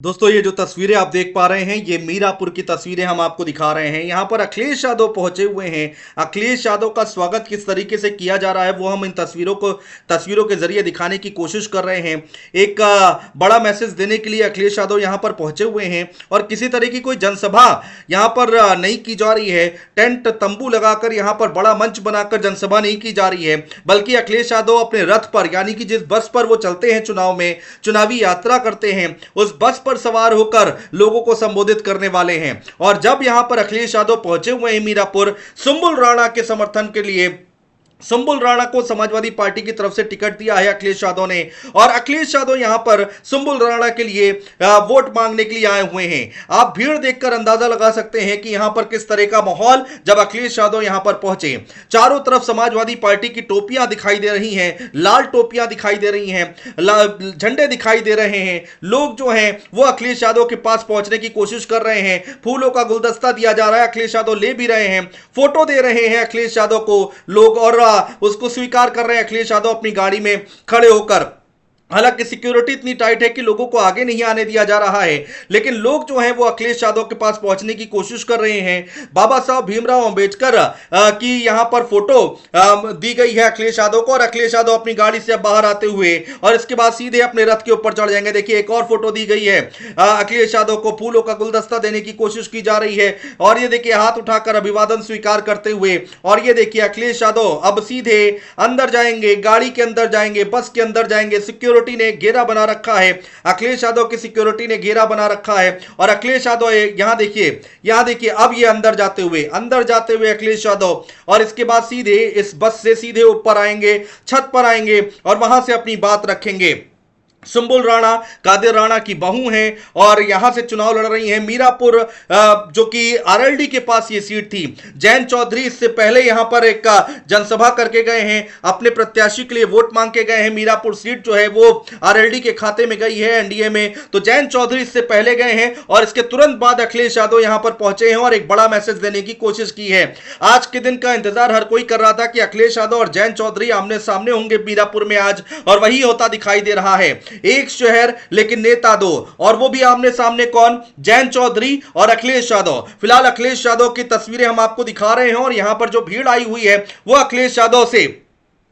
दोस्तों ये जो तस्वीरें आप देख पा रहे हैं ये मीरापुर की तस्वीरें हम आपको दिखा रहे हैं। यहाँ पर अखिलेश यादव पहुंचे हुए हैं। अखिलेश यादव का स्वागत किस तरीके से किया जा रहा है वो हम इन तस्वीरों के जरिए दिखाने की कोशिश कर रहे हैं। एक बड़ा मैसेज देने के लिए अखिलेश यादव यहाँ पर पहुंचे हुए हैं और किसी तरह की कोई जनसभा यहाँ पर नहीं की जा रही है। टेंट तंबू लगाकर यहाँ पर बड़ा मंच बनाकर जनसभा नहीं की जा रही है, बल्कि अखिलेश यादव अपने रथ पर यानी कि जिस बस पर वो चलते हैं चुनाव में चुनावी यात्रा करते हैं उस बस पर सवार होकर लोगों को संबोधित करने वाले हैं। और जब यहां पर अखिलेश यादव पहुंचे हुए हैं मीरापुर सुंबुल राणा के समर्थन के लिए, सुंबुल राणा को समाजवादी पार्टी की तरफ से टिकट दिया है अखिलेश यादव ने, और अखिलेश यादव यहां पर सुंबुल राणा के लिए वोट मांगने के लिए आए हुए हैं। आप भीड़ देखकर अंदाजा लगा सकते हैं कि यहां पर किस तरह का माहौल जब अखिलेश यादव यहां पर पहुंचे। चारों तरफ समाजवादी पार्टी की टोपियां दिखाई दे रही हैं, लाल टोपियां दिखाई दे रही हैं, झंडे दिखाई दे रहे हैं। लोग जो हैं वो अखिलेश यादव के पास पहुंचने की कोशिश कर रहे हैं। फूलों का गुलदस्ता दिया जा रहा है, अखिलेश यादव ले भी रहे हैं, फोटो दे रहे हैं अखिलेश यादव को लोग और उसको स्वीकार कर रहे हैं अखिलेश यादव अपनी गाड़ी में खड़े होकर। हालांकि सिक्योरिटी इतनी टाइट है कि लोगों को आगे नहीं आने दिया जा रहा है, लेकिन लोग जो हैं वो अखिलेश यादव के पास पहुंचने की कोशिश कर रहे हैं। बाबा साहब भीमराव अंबेडकर की यहां पर फोटो दी गई है अखिलेश यादव को, और अखिलेश यादव अपनी गाड़ी से अब बाहर आते हुए और इसके बाद सीधे अपने रथ के ऊपर चढ़ जाएंगे। देखिए एक और फोटो दी गई है, अखिलेश यादव को फूलों का गुलदस्ता देने की कोशिश की जा रही है और ये देखिए हाथ उठाकर अभिवादन स्वीकार करते हुए। और ये देखिए अखिलेश यादव अब सीधे अंदर जाएंगे, गाड़ी के अंदर जाएंगे, बस के अंदर जाएंगे। सिक्योरिटी ने घेरा बना रखा है, अखिलेश यादव की सिक्योरिटी ने घेरा बना रखा है और अखिलेश यादव यहां देखिए अब ये अंदर जाते हुए अखिलेश यादव, और इसके बाद सीधे इस बस से सीधे ऊपर आएंगे, छत पर आएंगे और वहां से अपनी बात रखेंगे। सुंबुल राणा कादिर राणा की बहू हैं और यहां से चुनाव लड़ रही हैं। मीरापुर जो कि आरएलडी के पास ये सीट थी। जैन चौधरी इससे पहले यहां पर एक जनसभा करके गए हैं, अपने प्रत्याशी के लिए वोट मांग के गए हैं। मीरापुर सीट जो है वो आरएलडी के खाते में गई है एनडीए में, तो जैन चौधरी इससे पहले गए हैं और इसके तुरंत बाद अखिलेश यादव यहां पर पहुंचे हैं और एक बड़ा मैसेज देने की कोशिश की है। आज के दिन का इंतजार हर कोई कर रहा था कि अखिलेश यादव और जैन चौधरी आमने सामने होंगे मीरापुर में आज, और वही होता दिखाई दे रहा है। एक शहर लेकिन नेता दो, और वो भी आमने सामने कौन? जैन चौधरी और अखिलेश यादव। फिलहाल अखिलेश यादव की तस्वीरें हम आपको दिखा रहे हैं और यहां पर जो भीड़ आई हुई है वो अखिलेश यादव से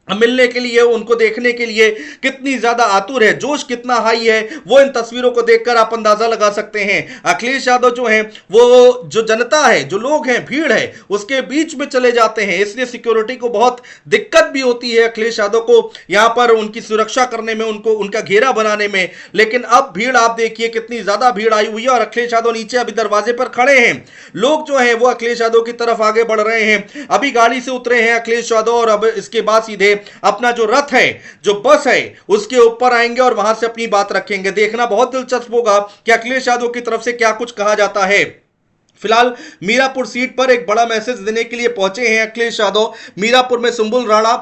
मिलने के लिए, उनको देखने के लिए कितनी ज्यादा आतुर है, जोश कितना हाई है, वो इन तस्वीरों को देखकर आप अंदाजा लगा सकते हैं। अखिलेश यादव जो हैं वो जो जनता है, जो लोग हैं, भीड़ है, उसके बीच में चले जाते हैं, इसलिए सिक्योरिटी को बहुत दिक्कत भी होती है अखिलेश यादव को यहां पर उनकी सुरक्षा करने में, उनको उनका घेरा बनाने में। लेकिन अब भीड़ आप देखिए कितनी ज्यादा भीड़ आई हुई है और अखिलेश यादव नीचे अभी दरवाजे पर खड़े हैं। लोग जो है वो अखिलेश यादव की तरफ आगे बढ़ रहे हैं। अभी गाड़ी से उतरे हैं अखिलेश यादव और अब इसके बाद सीधे अपना जो रथ है, जो बस है, उसके ऊपर आएंगे और वहां से अपनी बात रखेंगे। देखना बहुत दिलचस्प होगा कि अखिलेश यादव की तरफ से क्या कुछ कहा जाता है। फिलहाल मीरापुर सीट पर एक बड़ा मैसेज देने के लिए पहुंचे हैं अखिलेश यादव। मीरापुर में सुंबुल राणा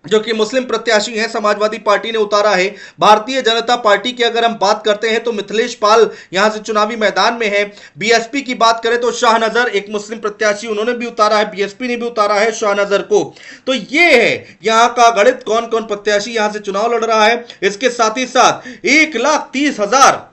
जो कि मुस्लिम प्रत्याशी हैं, समाजवादी पार्टी ने उतारा है। भारतीय जनता पार्टी की अगर हम बात करते हैं तो मिथिलेश पाल यहां से चुनावी मैदान में है। बीएसपी की बात करें तो शाहनजर एक मुस्लिम प्रत्याशी, उन्होंने भी उतारा है, बीएसपी ने भी उतारा है शाहनजर को। तो ये है यहां का गणित, कौन कौन प्रत्याशी यहां से चुनाव लड़ रहा है। इसके साथ ही साथ 1,30,000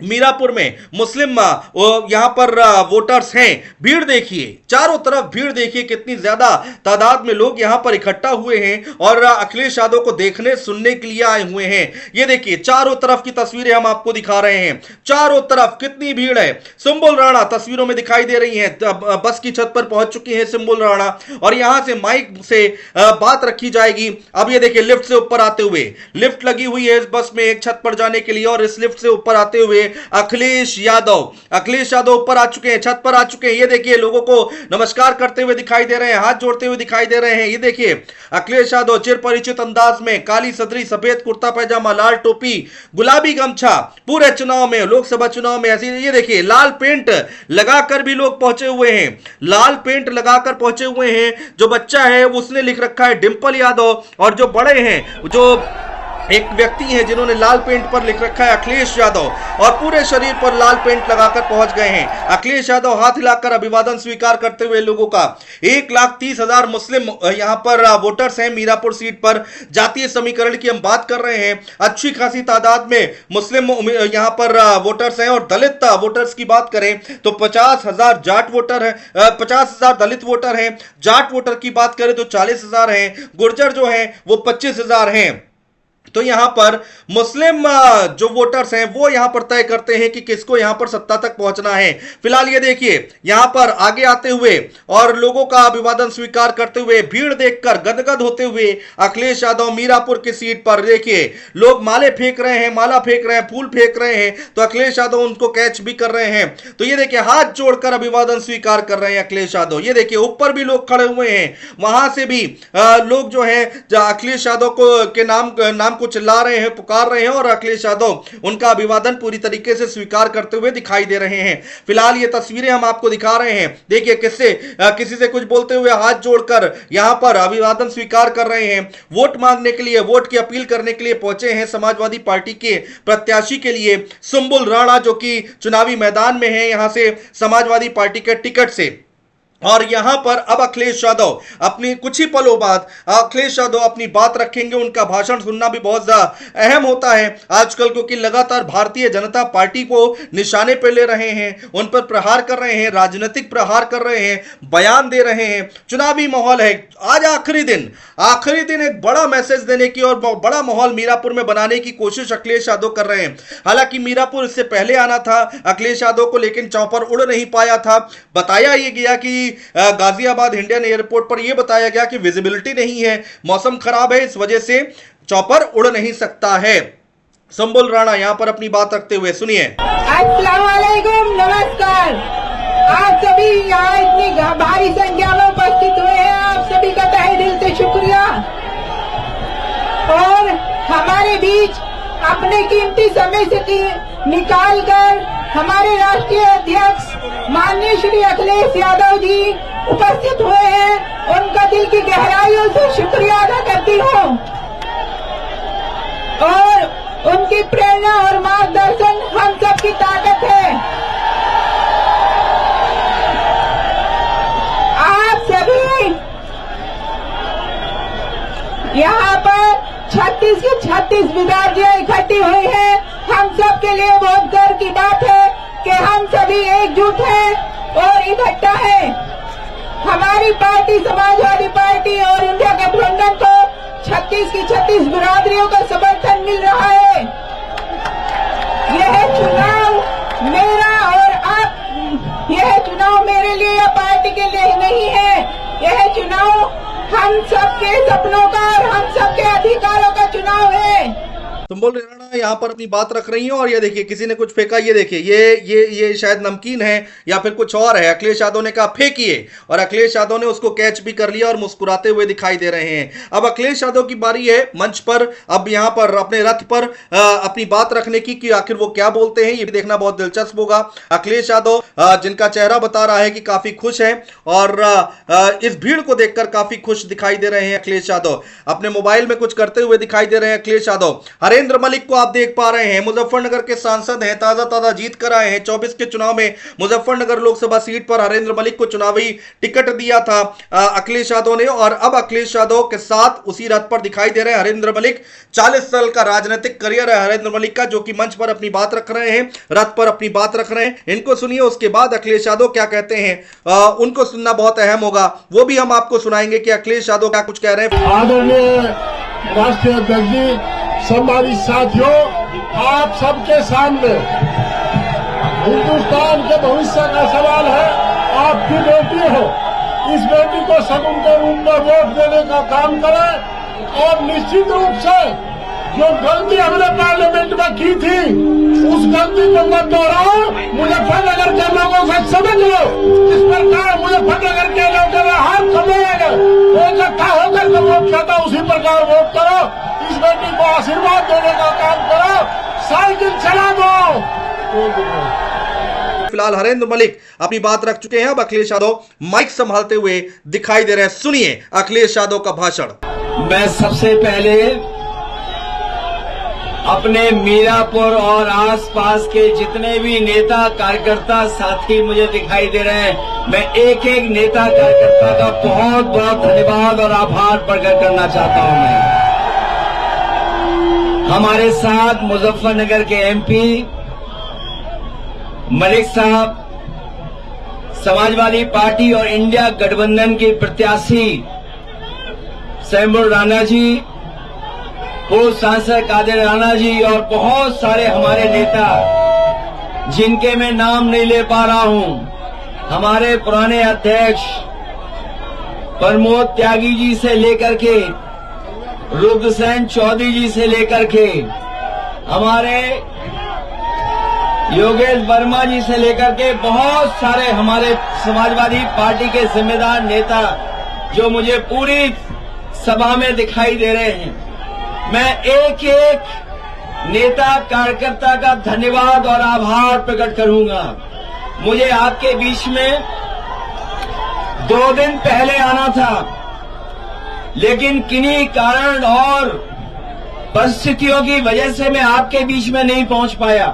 मीरापुर में मुस्लिम यहां पर वोटर्स हैं। भीड़ देखिए, चारों तरफ भीड़ देखिए, कितनी ज्यादा तादाद में लोग यहां पर इकट्ठा हुए हैं और अखिलेश यादव को देखने सुनने के लिए आए हुए हैं। ये देखिए चारों तरफ की तस्वीरें हम आपको दिखा रहे हैं, चारों तरफ कितनी भीड़ है। सुंबुल राणा तस्वीरों में दिखाई दे रही हैं, बस की छत पर पहुंच चुकी है सुंबुल राणा और यहां से माइक से बात रखी जाएगी। अब ये देखिए लिफ्ट से ऊपर आते हुए, लिफ्ट लगी हुई है इस बस में एक छत पर जाने के लिए, और इस लिफ्ट से ऊपर आते हुए अखिलेश यादव ऊपर आ चुके हैं, छत पर आ चुके हैं। ये देखिए लोगों को नमस्कार करते हुए दिखाई दे रहे हैं, हाथ जोड़ते हुए दिखाई दे रहे हैं। ये देखिए अखिलेश यादव चिर परिचित अंदाज में, काली सदरी, सफेद कुर्ता पैजामा, लाल टोपी, गुलाबी गमछा, पूरे चुनाव में, लोकसभा चुनाव में ऐसी। ये देखिए लाल पेंट लगाकर भी लोग पहुंचे हुए हैं, लाल पेंट लगाकर पहुंचे हुए हैं। जो बच्चा है उसने लिख रखा है डिंपल यादव, और जो बड़े हैं, जो एक व्यक्ति है जिन्होंने लाल पेंट पर लिख रखा है अखिलेश यादव और पूरे शरीर पर लाल पेंट लगाकर पहुंच गए हैं। अखिलेश यादव हाथ हिलाकर अभिवादन स्वीकार करते हुए लोगों का 1,30,000 मुस्लिम यहां पर वोटर्स हैं मीरापुर सीट पर। जातीय समीकरण की हम बात कर रहे हैं, अच्छी खासी तादाद में मुस्लिम यहां पर वोटर्स हैं और दलित वोटर्स की बात करें तो 50,000 जाट वोटर है, 50,000 दलित वोटर हैं। जाट वोटर की बात करें तो 40,000 हैं। गुर्जर जो हैं वो 25,000 हैं। तो यहां पर मुस्लिम जो वोटर्स हैं वो यहां पर तय करते हैं कि किसको यहां पर सत्ता तक पहुंचना है। फिलहाल ये देखिए यहां पर आगे आते हुए और लोगों का अभिवादन स्वीकार करते हुए, भीड़ देखकर गदगद होते हुए अखिलेश यादव मीरापुर की सीट पर देखिए लोग माले फेंक रहे हैं, माला फेंक रहे हैं, फूल फेंक रहे हैं, तो अखिलेश यादव उनको कैच भी कर रहे हैं। तो ये देखिए हाथ जोड़कर अभिवादन स्वीकार कर रहे हैं अखिलेश यादव। ये देखिए ऊपर भी लोग खड़े हुए हैं, वहां से भी लोग जो है अखिलेश यादव को के नाम को चिल्ला रहे हैं, पुकार रहे हैं और अखिलेश यादव उनका अभिवादन पूरी तरीके से स्वीकार करते हुए दिखाई दे रहे हैं। फिलहाल ये तस्वीरें हम आपको दिखा रहे हैं। देखिए किसी से कुछ बोलते हुए हाथ जोड़कर यहां पर अभिवादन स्वीकार कर रहे हैं। वोट मांगने के लिए, वोट की अपील करने के लिए पहुंचे हैं समाजवादी पार्टी के प्रत्याशी के लिए सुंबुल राणा, जो कि चुनावी मैदान में है यहां से समाजवादी पार्टी के टिकट से। और यहां पर अब अखिलेश यादव अपनी कुछ ही पलों बाद अखिलेश यादव अपनी बात रखेंगे। उनका भाषण सुनना भी बहुत अहम होता है आजकल, क्योंकि लगातार भारतीय जनता पार्टी को निशाने पर ले रहे हैं, उन पर प्रहार कर रहे हैं, राजनीतिक प्रहार कर रहे हैं, बयान दे रहे हैं। चुनावी माहौल है, आज आखिरी दिन एक बड़ा मैसेज देने की और बड़ा माहौल मीरापुर में बनाने की कोशिश अखिलेश यादव कर रहे हैं। हालांकि मीरापुर इससे पहले आना था अखिलेश यादव को, लेकिन चौपर उड़ नहीं पाया था। बताया यह गया कि गाजियाबाद इंडियन एयरपोर्ट पर यह बताया गया कि विजिबिलिटी नहीं है, मौसम खराब है, इस वजह से चॉपर उड़ नहीं सकता है। सुंबुल राणा यहां पर अपनी बात रखते हुए सुनिए। अस्सलाम वालेकुम, नमस्कार। आप सभी यहाँ इतनी भारी संख्या में उपस्थित हुए हैं, आप सभी का तहे दिल से शुक्रिया। और हमारे बीच अपने कीमती समय से निकाल कर हमारे राष्ट्रीय अध्यक्ष माननीय श्री अखिलेश यादव जी उपस्थित हुए हैं। उनका दिल की गहराइयों से शुक्रिया अदा करती हूँ और उनकी प्रेरणा और मार्गदर्शन हम सबकी ताकत है। आप सभी यहाँ पर 36 की 36 विद्यार्थियां इकट्ठी हुई हैं। हम सब के लिए बहुत गर्व की बात है कि हम सभी एकजुट हैं और इकट्ठा हैं। हमारी पार्टी समाजवादी पार्टी और इंडिया गठबंधन को 36 की 36 बिरादरियों का समर्थन मिल रहा है। यह चुनाव मेरा और आप, यह चुनाव मेरे लिए या पार्टी के लिए नहीं है, यह चुनाव हम सबके सपनों का और हम सबके अधिकारों का चुनाव है। सुंबुल राणा यहाँ पर अपनी बात रख रही हैं और ये देखिए किसी ने कुछ फेंका, ये देखिए ये शायद नमकीन है या फिर कुछ और है। अखिलेश यादव ने कहा फेंकिए और अखिलेश यादव ने उसको कैच भी कर लिया और मुस्कुराते हुए दिखाई दे रहे हैं। अब अखिलेश यादव की बारी है मंच पर, अब यहाँ पर अपने रथ पर अपनी बात रखने की कि आखिर वो क्या बोलते हैं, ये भी देखना बहुत दिलचस्प होगा। अखिलेश यादव जिनका चेहरा बता रहा है कि काफी खुश है और इस भीड़ को देखकर काफी खुश दिखाई दे रहे हैं। अखिलेश यादव अपने मोबाइल में कुछ करते हुए दिखाई दे रहे हैं। अखिलेश यादव, हरेंद्र मलिक को आप देख पा रहे हैं, मुजफ्फरनगर के सांसद हैं, ताजा जीत कर आए हैं। 24 के चुनाव में मुजफ्फरनगर लोकसभा सीट पर हरेंद्र मलिक को चुनावी टिकट दिया था अखिलेश यादव ने और अब अखिलेश यादव के साथ उसी रथ पर दिखाई दे रहे हैं हरेंद्र मलिक। 40 साल का राजनीतिक करियर है हरेंद्र मलिक का, जो कि मंच पर अपनी बात रख रहे हैं, रथ पर अपनी बात रख रहे हैं। इनको सुनिए, उसके बाद अखिलेश यादव क्या कहते हैं उनको सुनना बहुत अहम होगा, वो भी हम आपको सुनाएंगे कि अखिलेश यादव क्या कुछ कह रहे हैं। आदरणीय राष्ट्रीय अध्यक्ष जी, सम्मानित साथियों, आप सबके सामने हिंदुस्तान के भविष्य का सवाल है। आपकी बेटी हो, इस बेटी को शगुन के रूप में वोट देने का काम करें और निश्चित रूप से जो गलती हमने पार्लियामेंट में की थी उस गलती को मत दोहराओ। मुजफ्फरनगर के लोगों से समझ लो, इस प्रकार मुजफ्फरनगर के लोग हाथ खबरेंगे, इकट्ठा होकर जो वोट खाता उसी प्रकार वोट करो, इस बेटी को आशीर्वाद देने का काम करो, साइकिल चला दो। फिलहाल हरेंद्र मलिक अपनी बात रख चुके हैं, अब अखिलेश यादव माइक संभालते हुए दिखाई दे रहे हैं। सुनिए अखिलेश यादव का भाषण। मैं सबसे पहले अपने मीरापुर और आसपास के जितने भी नेता कार्यकर्ता साथी मुझे दिखाई दे रहे हैं, मैं एक एक नेता कार्यकर्ता का बहुत बहुत धन्यवाद और आभार प्रकट करना चाहता हूं। मैं हमारे साथ मुजफ्फरनगर के एमपी मलिक साहब, समाजवादी पार्टी और इंडिया गठबंधन की प्रत्याशी सैमुल राणा जी, पूर्व सांसद कादिर राणा जी और बहुत सारे हमारे नेता जिनके मैं नाम नहीं ले पा रहा हूं, हमारे पुराने अध्यक्ष प्रमोद त्यागी जी से लेकर के रुद्रसेन चौधरी जी से लेकर के हमारे योगेश वर्मा जी से लेकर के बहुत सारे हमारे समाजवादी पार्टी के जिम्मेदार नेता जो मुझे पूरी सभा में दिखाई दे रहे हैं, मैं एक एक नेता कार्यकर्ता का धन्यवाद और आभार प्रकट करूंगा। मुझे आपके बीच में 2 दिन पहले आना था, लेकिन किन्हीं कारण और परिस्थितियों की वजह से मैं आपके बीच में नहीं पहुंच पाया।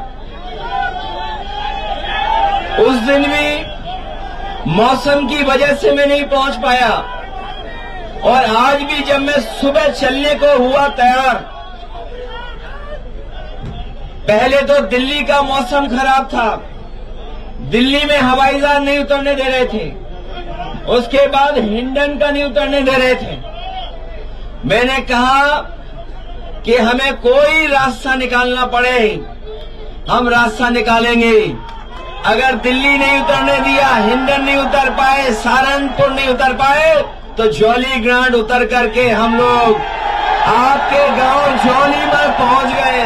उस दिन भी मौसम की वजह से मैं नहीं पहुंच पाया, और आज भी जब मैं सुबह चलने को हुआ तैयार, पहले तो दिल्ली का मौसम खराब था, दिल्ली में हवाई जहाज नहीं उतरने दे रहे थे, उसके बाद हिंडन का नहीं उतरने दे रहे थे। मैंने कहा कि हमें कोई रास्ता निकालना पड़े, हम रास्ता निकालेंगे। अगर दिल्ली नहीं उतरने दिया, हिंडन नहीं उतर पाए, सहारनपुर नहीं उतर पाए, तो जौली ग्रांड उतर करके हम लोग आपके गांव जौली में पहुंच गए।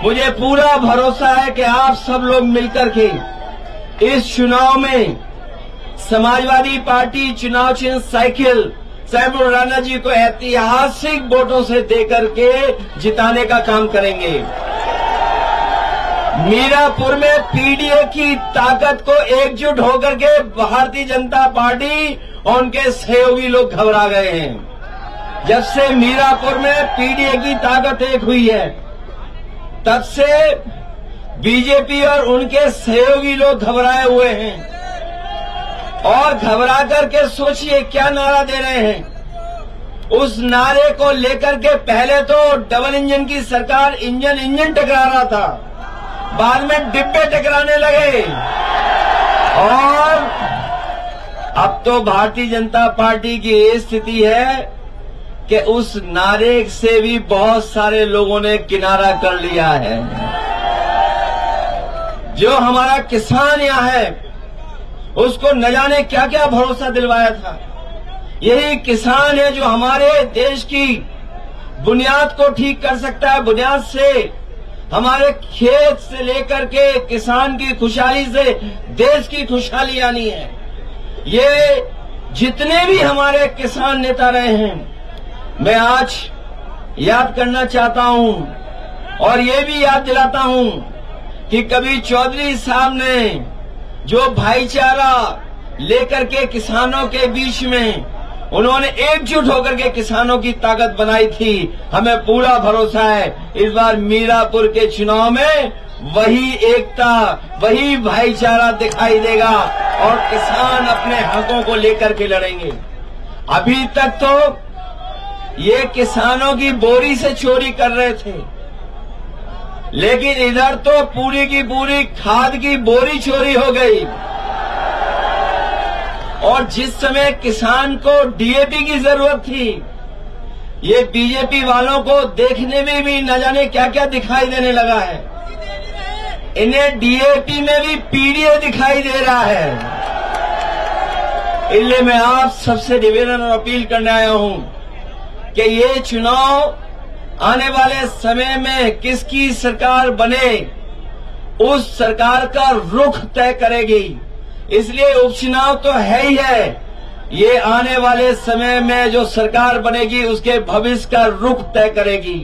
मुझे पूरा भरोसा है कि आप सब लोग मिलकर के इस चुनाव में समाजवादी पार्टी चुनाव चिन्ह साइकिल सैमुल राणा जी को ऐतिहासिक वोटों से देकर के जिताने का काम करेंगे। मीरापुर में पीडीए की ताकत को एकजुट होकर के भारतीय जनता पार्टी और उनके सहयोगी लोग घबरा गए हैं। जब से मीरापुर में पीडीए की ताकत एक हुई है, तब से बीजेपी और उनके सहयोगी लोग घबराए हुए हैं, और घबरा करके सोचिए क्या नारा दे रहे हैं। उस नारे को लेकर के पहले तो डबल इंजन की सरकार इंजन टकरा रहा था, बाद में डिब्बे टकराने लगे, और अब तो भारतीय जनता पार्टी की ये स्थिति है कि उस नारे से भी बहुत सारे लोगों ने किनारा कर लिया है। जो हमारा किसान यहाँ है, उसको न जाने क्या क्या भरोसा दिलवाया था। यही किसान है जो हमारे देश की बुनियाद को ठीक कर सकता है। बुनियाद से हमारे खेत से लेकर के किसान की खुशहाली से देश की खुशहाली आनी है। ये जितने भी हमारे किसान नेता रहे हैं, मैं आज याद करना चाहता हूं और ये भी याद दिलाता हूं कि कभी चौधरी साहब ने जो भाईचारा लेकर के किसानों के बीच में उन्होंने एकजुट होकर के किसानों की ताकत बनाई थी, हमें पूरा भरोसा है इस बार मीरापुर के चुनाव में वही एकता, वही भाईचारा दिखाई देगा और किसान अपने हकों को लेकर के लड़ेंगे। अभी तक तो ये किसानों की बोरी से चोरी कर रहे थे, लेकिन इधर तो पूरी की पूरी खाद की बोरी चोरी हो गई। और जिस समय किसान को डीएपी की जरूरत थी, ये बीजेपी वालों को देखने में भी न जाने क्या क्या दिखाई देने लगा है। इन्हें डीएपी में भी पीडीए दिखाई दे रहा है। इसलिए मैं आप सबसे निवेदन और अपील करने आया हूं कि ये चुनाव आने वाले समय में किसकी सरकार बने, उस सरकार का रुख तय करेगी। इसलिए उपचुनाव तो है ही है, ये आने वाले समय में जो सरकार बनेगी उसके भविष्य का रुख तय करेगी।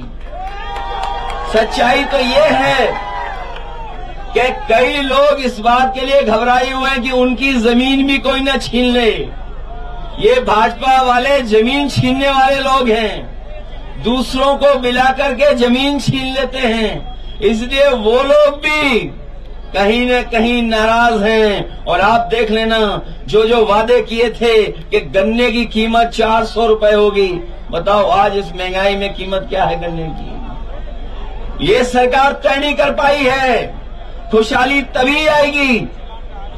सच्चाई तो ये है कि कई लोग इस बात के लिए घबराए हुए हैं कि उनकी जमीन भी कोई न छीन ले। ये भाजपा वाले जमीन छीनने वाले लोग हैं। दूसरों को मिला करके जमीन छीन लेते हैं, इसलिए वो लोग भी कहीं न कहीं नाराज हैं। और आप देख लेना, जो वादे किए थे कि गन्ने की कीमत 400 रुपए होगी, बताओ आज इस महंगाई में कीमत क्या है गन्ने की। ये सरकार तय नहीं कर पाई है। खुशहाली तभी आएगी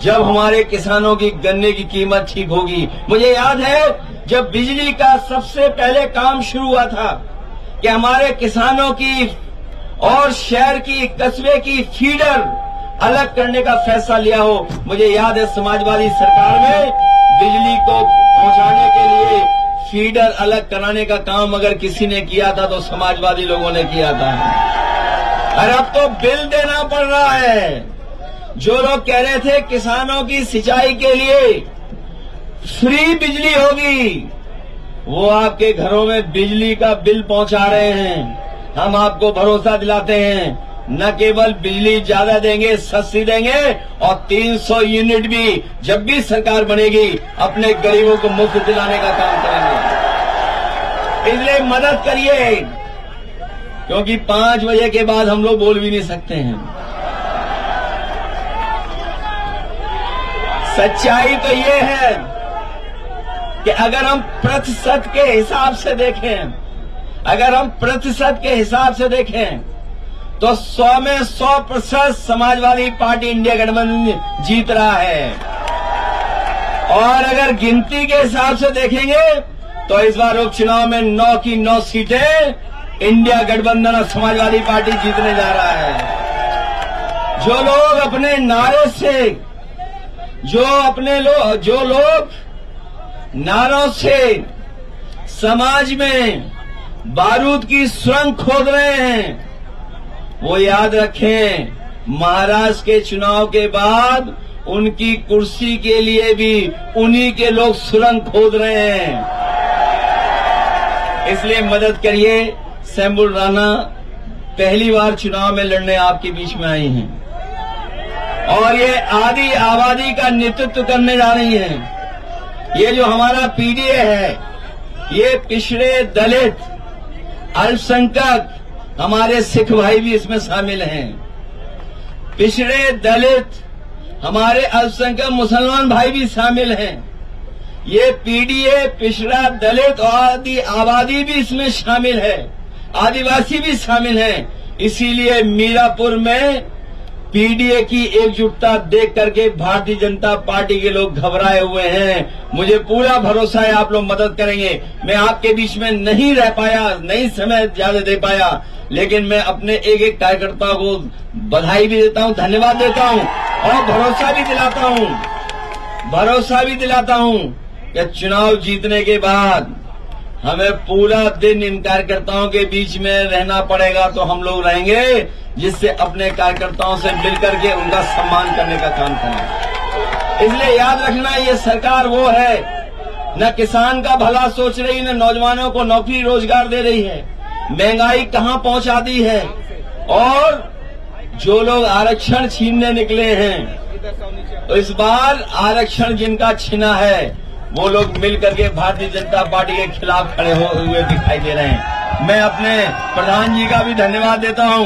जब हमारे किसानों की गन्ने की कीमत ठीक होगी। मुझे याद है जब बिजली का सबसे पहले काम शुरू हुआ था कि हमारे किसानों की और शहर की, कस्बे की फीडर अलग करने का फैसला लिया हो। मुझे याद है समाजवादी सरकार में बिजली को पहुंचाने के लिए फीडर अलग कराने का काम अगर किसी ने किया था तो समाजवादी लोगों ने किया था। और अब तो बिल देना पड़ रहा है। जो लोग कह रहे थे किसानों की सिंचाई के लिए फ्री बिजली होगी, वो आपके घरों में बिजली का बिल पहुंचा रहे हैं। हम आपको भरोसा दिलाते हैं, न केवल बिजली ज्यादा देंगे, सस्ती देंगे, और 300 यूनिट भी जब भी सरकार बनेगी अपने गरीबों को मुफ्त दिलाने का काम करेंगे। इसलिए मदद करिए, क्योंकि 5 बजे के बाद हम लोग बोल भी नहीं सकते हैं। सच्चाई तो ये है कि अगर हम प्रतिशत के हिसाब से देखें, तो 100 में 100% समाजवादी पार्टी इंडिया गठबंधन जीत रहा है। और अगर गिनती के हिसाब से देखेंगे तो इस बार उपचुनाव में 9 की 9 सीटें इंडिया गठबंधन और समाजवादी पार्टी जीतने जा रहा है। जो लोग अपने नारे से, जो लोग नारों से समाज में बारूद की सुरंग खोद रहे हैं, वो याद रखें महाराष्ट्र के चुनाव के बाद उनकी कुर्सी के लिए भी उन्हीं के लोग सुरंग खोद रहे हैं। इसलिए मदद करिए। शंभू राणा पहली बार चुनाव में लड़ने आपके बीच में आई हैं और ये आदि आबादी का नेतृत्व करने जा रही हैं। ये जो हमारा पीडीए है, ये पिछड़े, दलित, अल्पसंख्यक, हमारे सिख भाई भी इसमें शामिल हैं। पिछड़े, दलित, हमारे अल्पसंख्यक मुसलमान भाई भी शामिल हैं। ये पीडीए, पिछड़ा, दलित और आदि आबादी भी इसमें शामिल है, आदिवासी भी शामिल हैं। इसीलिए मीरापुर में पीडीए की एकजुटता देख करके भारतीय जनता पार्टी के लोग घबराए हुए हैं। मुझे पूरा भरोसा है आप लोग मदद करेंगे। मैं आपके बीच में नहीं रह पाया, नहीं समय ज्यादा दे पाया, लेकिन मैं अपने एक एक कार्यकर्ता को बधाई भी देता हूं, धन्यवाद देता हूं और भरोसा भी दिलाता हूं कि चुनाव जीतने के बाद हमें पूरा दिन इन कार्यकर्ताओं के बीच में रहना पड़ेगा, तो हम लोग रहेंगे, जिससे अपने कार्यकर्ताओं से मिलकर के उनका सम्मान करने का काम करें। इसलिए याद रखना, ये सरकार वो है न किसान का भला सोच रही, न नौजवानों को नौकरी रोजगार दे रही है। महंगाई कहां पहुंचा दी है। और जो लोग आरक्षण छीनने निकले हैं, तो इस बार आरक्षण जिनका छीना है वो लोग मिल करके भारतीय जनता पार्टी के खिलाफ खड़े हुए दिखाई दे रहे हैं। मैं अपने प्रधान जी का भी धन्यवाद देता हूं।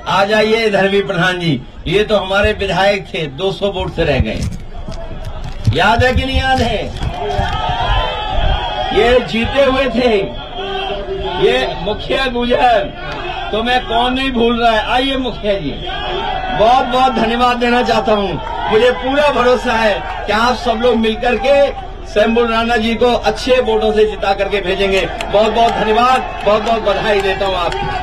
आ जाइए इधर भी प्रधान जी, ये तो हमारे विधायक थे, 200 वोट से रह गए। याद है कि नहीं याद है? ये जीते हुए थे, ये मुखिया गुजर, तो मैं कौन नहीं भूल रहा है। आइए मुखिया जी, बहुत बहुत धन्यवाद देना चाहता हूं। मुझे पूरा भरोसा है कि आप सब लोग मिलकर के शंभू राणा जी को अच्छे वोटों से जिता करके भेजेंगे। बहुत बहुत धन्यवाद, बहुत बहुत बधाई देता हूं आपको।